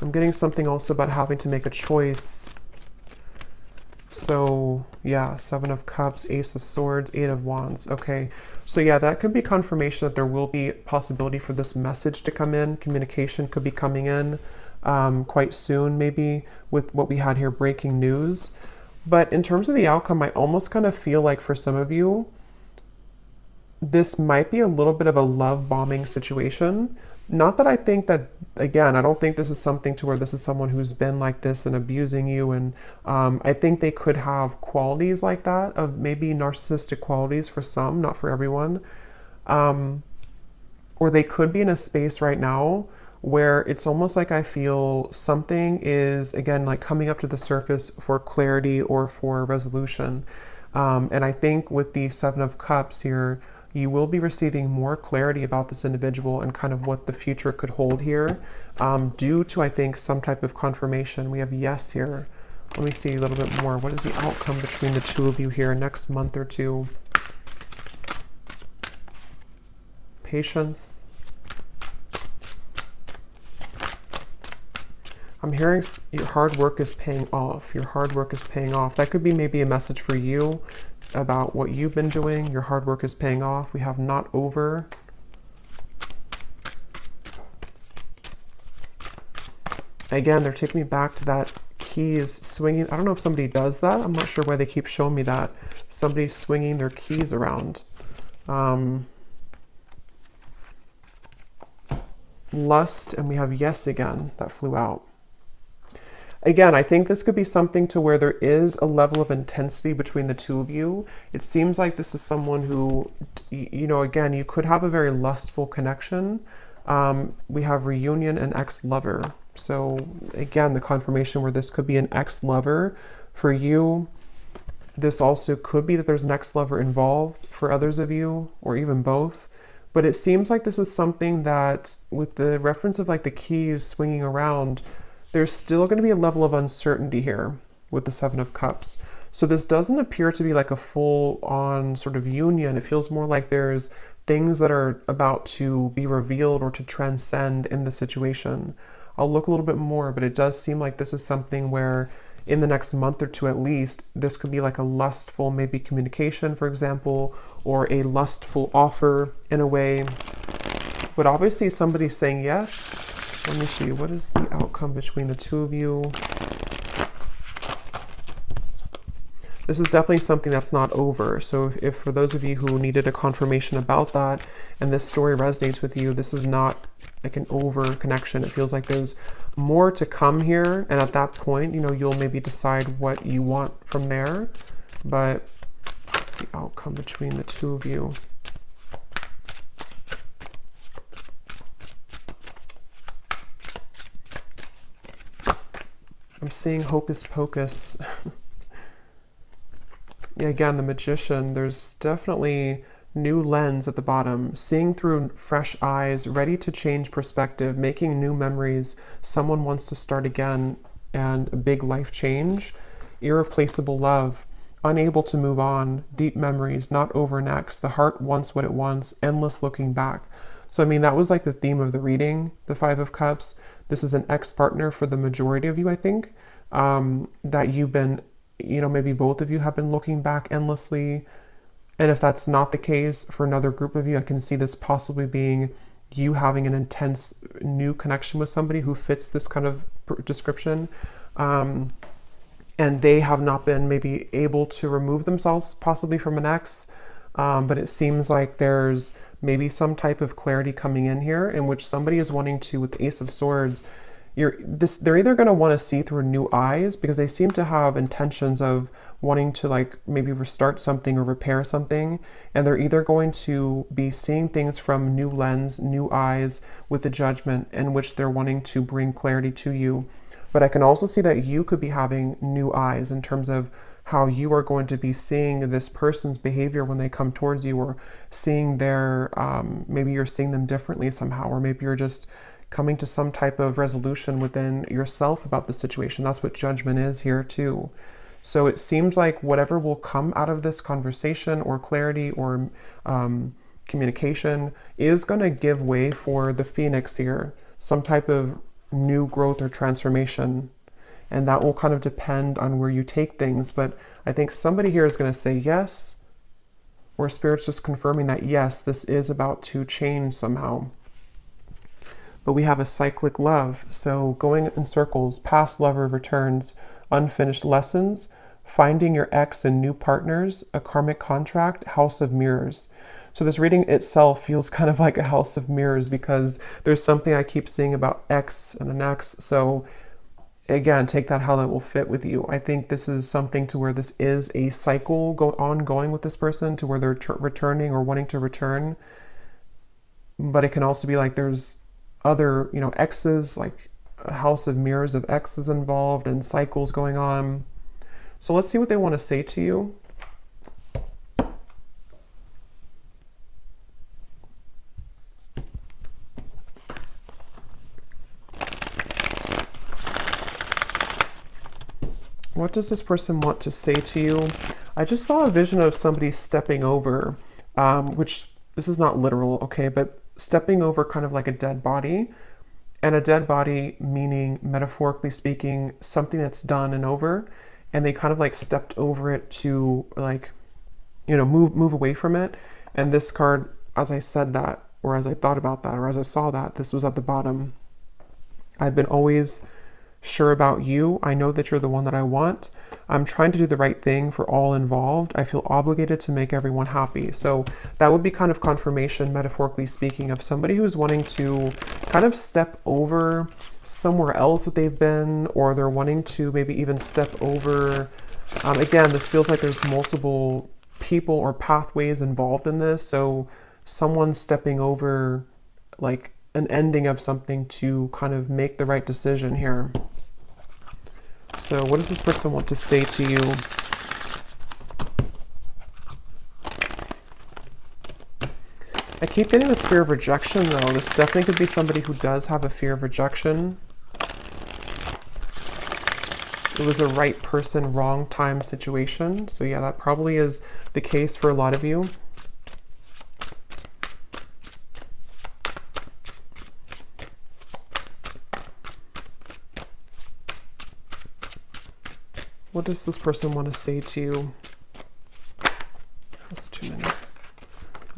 I'm getting something also about having to make a choice. So yeah, 7 of Cups, Ace of Swords, 8 of Wands. Okay, so yeah, that could be confirmation that there will be possibility for this message to come in. Communication could be coming in quite soon, maybe, with what we had here, breaking news. But in terms of the outcome, I almost kind of feel like for some of you, this might be a little bit of a love bombing situation. Not that I think that, again, I don't think this is something to where this is someone who's been like this and abusing you. And I think they could have qualities like that, of maybe narcissistic qualities for some, not for everyone. Or they could be in a space right now where it's almost like I feel something is, again, like coming up to the surface for clarity or for resolution. And I think with the 7 of Cups here, you will be receiving more clarity about this individual and kind of what the future could hold here, due to, I think, some type of confirmation. We have yes here. Let me see a little bit more. What is the outcome between the two of you here next month or two? Patience. I'm hearing your hard work is paying off. Your hard work is paying off. That could be maybe a message for you about what you've been doing. Your hard work is paying off. We have not over. Again, they're taking me back to that keys swinging. I don't know if somebody does that. I'm not sure why they keep showing me that. Somebody's swinging their keys around. Lust, and we have yes again. That flew out. Again, I think this could be something to where there is a level of intensity between the two of you. It seems like this is someone who, you know, again, you could have a very lustful connection. We have reunion and ex-lover. So again, the confirmation where this could be an ex-lover for you. This also could be that there's an ex-lover involved for others of you, or even both. But it seems like this is something that, with the reference of like the keys swinging around, there's still going to be a level of uncertainty here with the 7 of Cups. So this doesn't appear to be like a full-on sort of union. It feels more like there's things that are about to be revealed or to transcend in the situation. I'll look a little bit more, but it does seem like this is something where in the next month or two at least, this could be like a lustful maybe communication, for example, or a lustful offer in a way. But obviously somebody's saying yes. Let me see, what is the outcome between the two of you? This is definitely something that's not over. So if for those of you who needed a confirmation about that and this story resonates with you, this is not like an over connection. It feels like there's more to come here. And at that point, you know, you'll maybe decide what you want from there. But what's the outcome between the two of you? I'm seeing hocus pocus. Yeah, again, the Magician, there's definitely new lens at the bottom, seeing through fresh eyes, ready to change perspective, making new memories. Someone wants to start again, and a big life change. Irreplaceable love, unable to move on, deep memories, not over next. The heart wants what it wants, endless looking back. So, I mean, that was like the theme of the reading, the 5 of Cups. This is an ex-partner for the majority of you, I think, that you've been, you know, maybe both of you have been looking back endlessly. And if that's not the case for another group of you, I can see this possibly being you having an intense new connection with somebody who fits this kind of description. And they have not been maybe able to remove themselves possibly from an ex. But it seems like there's maybe some type of clarity coming in here in which somebody is wanting to, with the Ace of Swords, they're either going to want to see through new eyes because they seem to have intentions of wanting to like maybe restart something or repair something, and they're either going to be seeing things from new lens, new eyes with the Judgment in which they're wanting to bring clarity to you. But I can also see that you could be having new eyes in terms of how you are going to be seeing this person's behavior when they come towards you, or seeing their, maybe you're seeing them differently somehow, or maybe you're just coming to some type of resolution within yourself about the situation. That's what Judgment is here too. So it seems like whatever will come out of this conversation or clarity or communication is going to give way for the Phoenix here, some type of new growth or transformation. And that will kind of depend on where you take things. But I think somebody here is going to say yes, or Spirit's just confirming that yes, this is about to change somehow. But we have a cyclic love. So going in circles, past lover returns, unfinished lessons, finding your ex and new partners, a karmic contract, house of mirrors. So this reading itself feels kind of like a house of mirrors because there's something I keep seeing about ex and an ex. So again, take that how that will fit with you. I think this is something to where this is a cycle ongoing with this person, to where they're returning or wanting to return. But it can also be like there's other, exes, like a house of mirrors of exes involved and cycles going on. So let's see what they want to say to you. What does this person want to say to you? I just saw a vision of somebody stepping over, which this is not literal, okay, but stepping over kind of like a dead body. And a dead body meaning, metaphorically speaking, something that's done and over. And they kind of like stepped over it to like, move away from it. And this card, as I said that, or as I thought about that, or as I saw that, this was at the bottom. I've been always sure about you. I know that you're the one that I want. I'm trying to do the right thing for all involved. I feel obligated to make everyone happy. So that would be kind of confirmation, metaphorically speaking, of somebody who's wanting to kind of step over somewhere else that they've been, or they're wanting to maybe even step over. Again, this feels like there's multiple people or pathways involved in this. So someone stepping over like an ending of something to kind of make the right decision here. So what does this person want to say to you? I keep getting this fear of rejection though. This definitely could be somebody who does have a fear of rejection. It was a right person, wrong time situation. So yeah, that probably is the case for a lot of you. What does this person want to say to you? That's too many.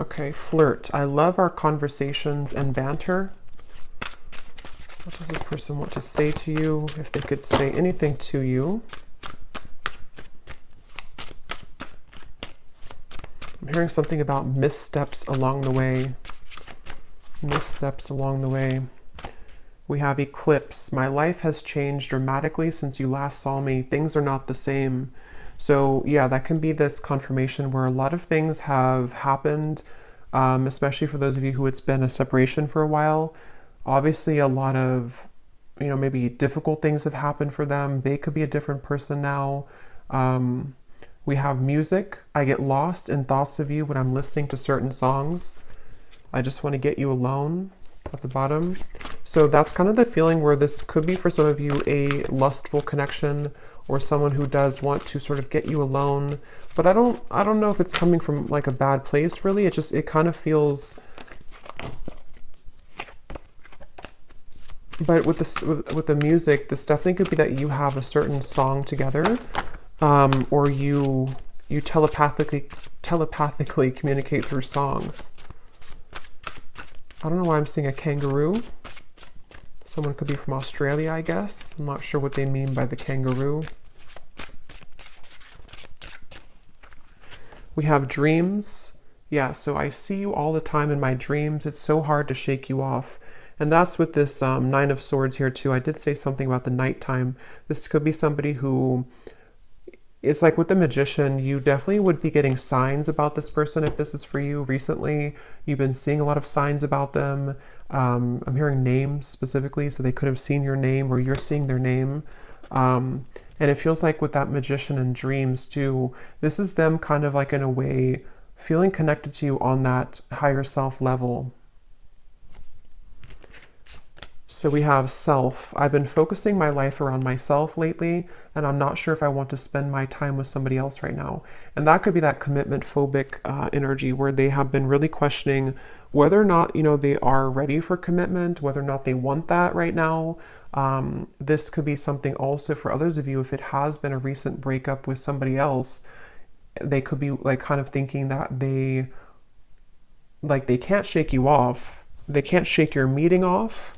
Okay, flirt. I love our conversations and banter. What does this person want to say to you? If they could say anything to you. I'm hearing something about missteps along the way. Missteps along the way. We have eclipse. My life has changed dramatically since you last saw me. Things are not the same. So yeah, that can be this confirmation where a lot of things have happened, especially for those of you who it's been a separation for a while. Obviously a lot of, maybe difficult things have happened for them. They could be a different person now. We have music. I get lost in thoughts of you when I'm listening to certain songs. I just want to get you alone. At the bottom. So that's kind of the feeling where this could be for some of you a lustful connection, or someone who does want to sort of get you alone. But I don't know if it's coming from like a bad place really. It kind of feels. But with this, with the music, this definitely could be that you have a certain song together, or you telepathically communicate through songs. I don't know why I'm seeing a kangaroo. Someone could be from Australia, I guess. I'm not sure what they mean by the kangaroo. We have dreams, Yeah, so I see you all the time in my dreams. It's so hard to shake you off. And that's with this Nine of Swords here too. I did say something about the nighttime. This could be somebody who, it's like with the Magician, you definitely would be getting signs about this person if this is for you recently. You've been seeing a lot of signs about them. I'm hearing names specifically, so they could have seen your name or you're seeing their name. And it feels like with that Magician and dreams too, this is them kind of like in a way feeling connected to you on that higher self level. So we have self. I've been focusing my life around myself lately, and I'm not sure if I want to spend my time with somebody else right now. And that could be that commitment phobic energy where they have been really questioning whether or not, you know, they are ready for commitment, whether or not they want that right now. This could be something also for others of you, if it has been a recent breakup with somebody else, they could be like kind of thinking that they can't shake you off. They can't shake your meeting off,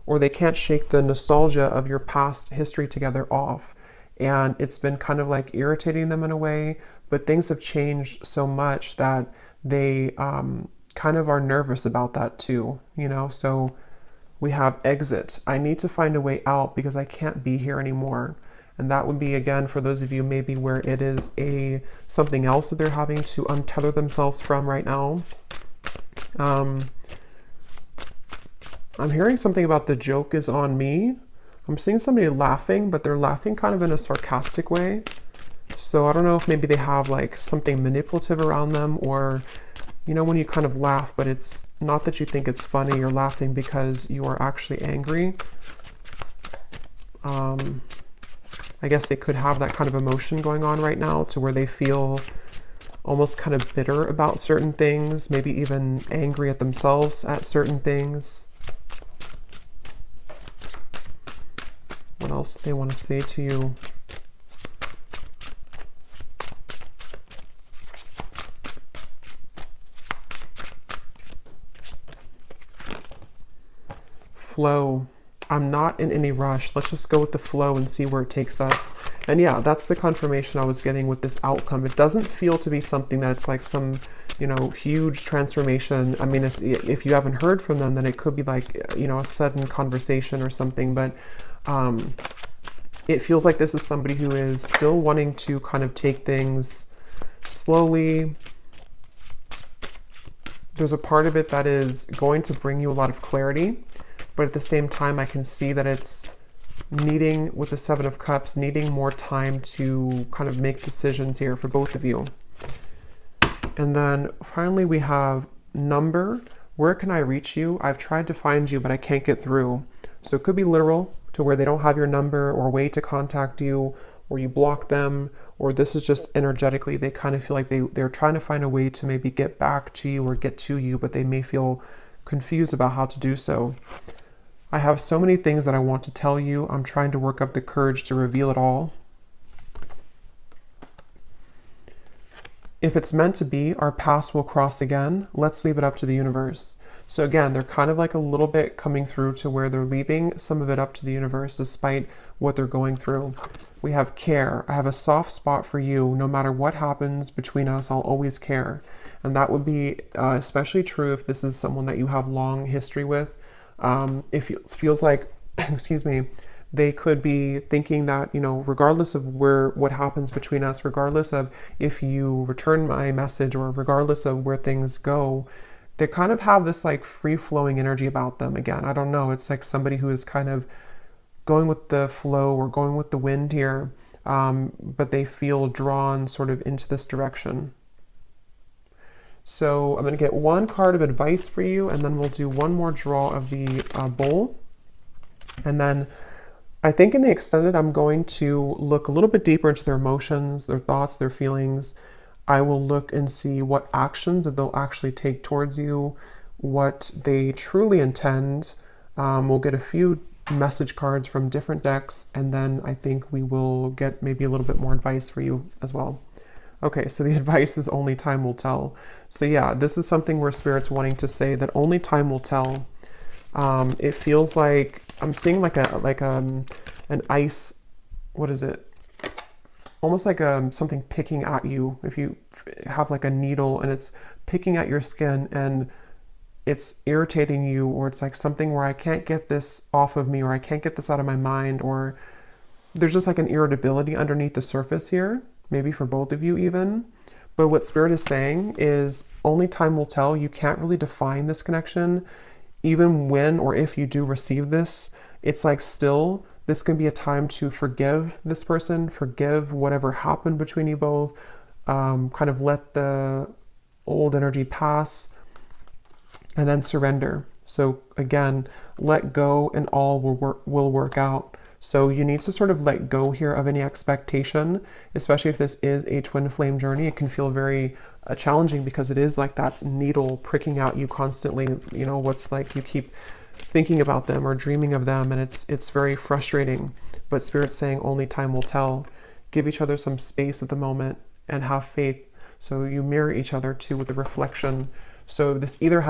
or they can't shake the nostalgia of your past history together off. And it's been kind of like irritating them in a way, but things have changed so much that they kind of are nervous about that too, you know? So we have exit. I need to find a way out because I can't be here anymore. And that would be, again, for those of you maybe where it is something else that they're having to untether themselves from right now. I'm hearing something about the joke is on me. I'm seeing somebody laughing, but they're laughing kind of in a sarcastic way. So I don't know if maybe they have like something manipulative around them, or, you know, when you kind of laugh, but it's not that you think it's funny, you're laughing because you are actually angry. I guess they could have that kind of emotion going on right now to where they feel almost kind of bitter about certain things, maybe even angry at themselves at certain things. What else do they want to say to you? Flow. I'm not in any rush. Let's just go with the flow and see where it takes us. And yeah, that's the confirmation I was getting with this outcome. It doesn't feel to be something that it's like some, you know, huge transformation. I mean, if you haven't heard from them, then it could be like, you know, a sudden conversation or something. But it feels like this is somebody who is still wanting to kind of take things slowly. There's a part of it that is going to bring you a lot of clarity. But at the same time, I can see that it's needing, with the Seven of Cups, needing more time to kind of make decisions here for both of you. And then finally we have number. Where can I reach you? I've tried to find you, but I can't get through. So it could be literal, to where they don't have your number or way to contact you, or you block them, or this is just energetically, they kind of feel like they're trying to find a way to maybe get back to you or get to you, but they may feel confused about how to do so. I have so many things that I want to tell you. I'm trying to work up the courage to reveal it all. If it's meant to be, our paths will cross again. Let's leave it up to the universe. So again, they're kind of like a little bit coming through to where they're leaving some of it up to the universe despite what they're going through. We have care. I have a soft spot for you. No matter what happens between us, I'll always care. And that would be especially true if this is someone that you have long history with. If it feels like, excuse me, they could be thinking that, you know, regardless of what happens between us, regardless of if you return my message or regardless of where things go, they kind of have this like free-flowing energy about them. Again, I don't know, it's like somebody who is kind of going with the flow or going with the wind here, but they feel drawn sort of into this direction. So I'm going to get one card of advice for you, and then we'll do one more draw of the bowl. And then I think in the extended, I'm going to look a little bit deeper into their emotions, their thoughts, their feelings. I will look and see what actions that they'll actually take towards you, what they truly intend. We'll get a few message cards from different decks, and then I think we will get maybe a little bit more advice for you as well. Okay, so the advice is only time will tell. So yeah, this is something where Spirit's wanting to say that only time will tell. It feels like I'm seeing like an ice, what is it? almost like something picking at you. If you have like a needle and it's picking at your skin and it's irritating you, or it's like something where I can't get this off of me, or I can't get this out of my mind, or there's just like an irritability underneath the surface here, maybe for both of you even. But what Spirit is saying is only time will tell. You can't really define this connection. Even when or if you do receive this, it's like still, this can be a time to forgive this person, forgive whatever happened between you both, kind of let the old energy pass, and then surrender. So again, let go and all will work out. So you need to sort of let go here of any expectation, especially if this is a twin flame journey. It can feel very challenging because it is like that needle pricking out you constantly. You know, what's like you keep thinking about them or dreaming of them, and it's very frustrating. But Spirit's saying only time will tell. Give each other some space at the moment and have faith. So you mirror each other too with the reflection. So this either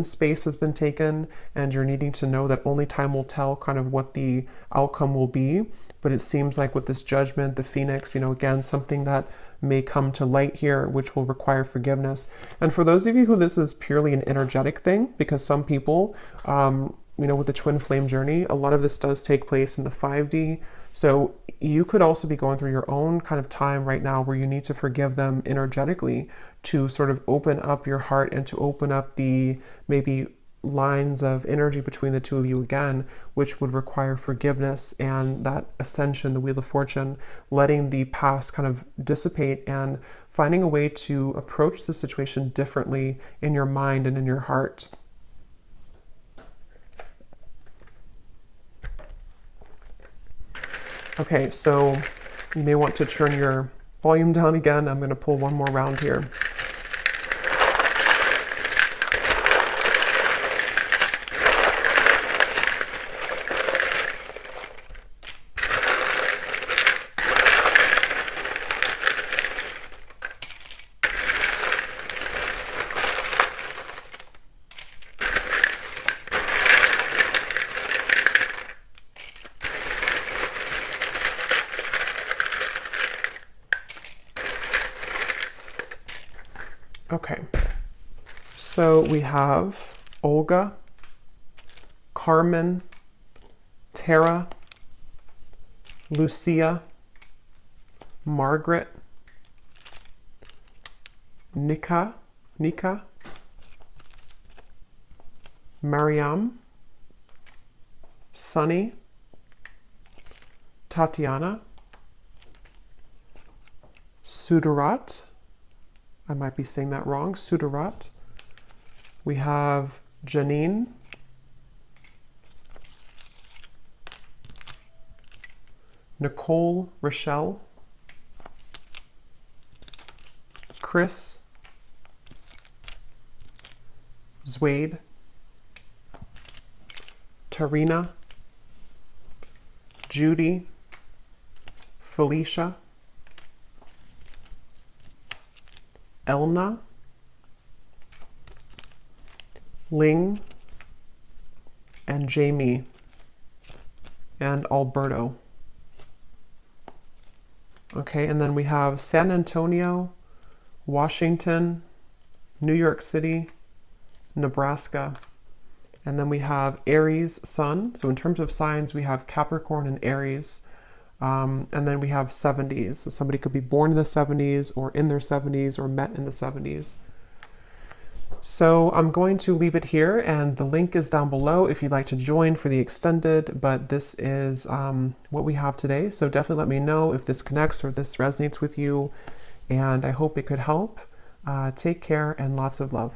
space has been taken, and you're needing to know that only time will tell kind of what the outcome will be. But it seems like with this judgment, the Phoenix, you know, again, something that may come to light here, which will require forgiveness. And for those of you who this is purely an energetic thing, because some people, you know, with the twin flame journey, a lot of this does take place in the 5D. So you could also be going through your own kind of time right now where you need to forgive them energetically to sort of open up your heart and to open up the maybe lines of energy between the two of you again, which would require forgiveness and that ascension, the Wheel of Fortune, letting the past kind of dissipate and finding a way to approach the situation differently in your mind and in your heart. Okay, so you may want to turn your volume down again. I'm going to pull one more round here. Okay, so we have Olga, Carmen, Tara, Lucia, Margaret, Nika, Mariam, Sunny, Tatiana, Sudarat, I might be saying that wrong, Sudarat. We have Janine, Nicole Rochelle, Chris, Zwade, Tarina, Judy, Felicia, Elna, Ling, and Jamie, and Alberto. Okay, and then we have San Antonio, Washington, New York City, Nebraska, and then we have Aries Sun. So in terms of signs, we have Capricorn and Aries. And then we have 70s. So somebody could be born in the 70s or in their 70s or met in the 70s. So I'm going to leave it here, and the link is down below if you'd like to join for the extended, but this is what we have today. So definitely let me know if this connects or this resonates with you, and I hope it could help. Take care and lots of love.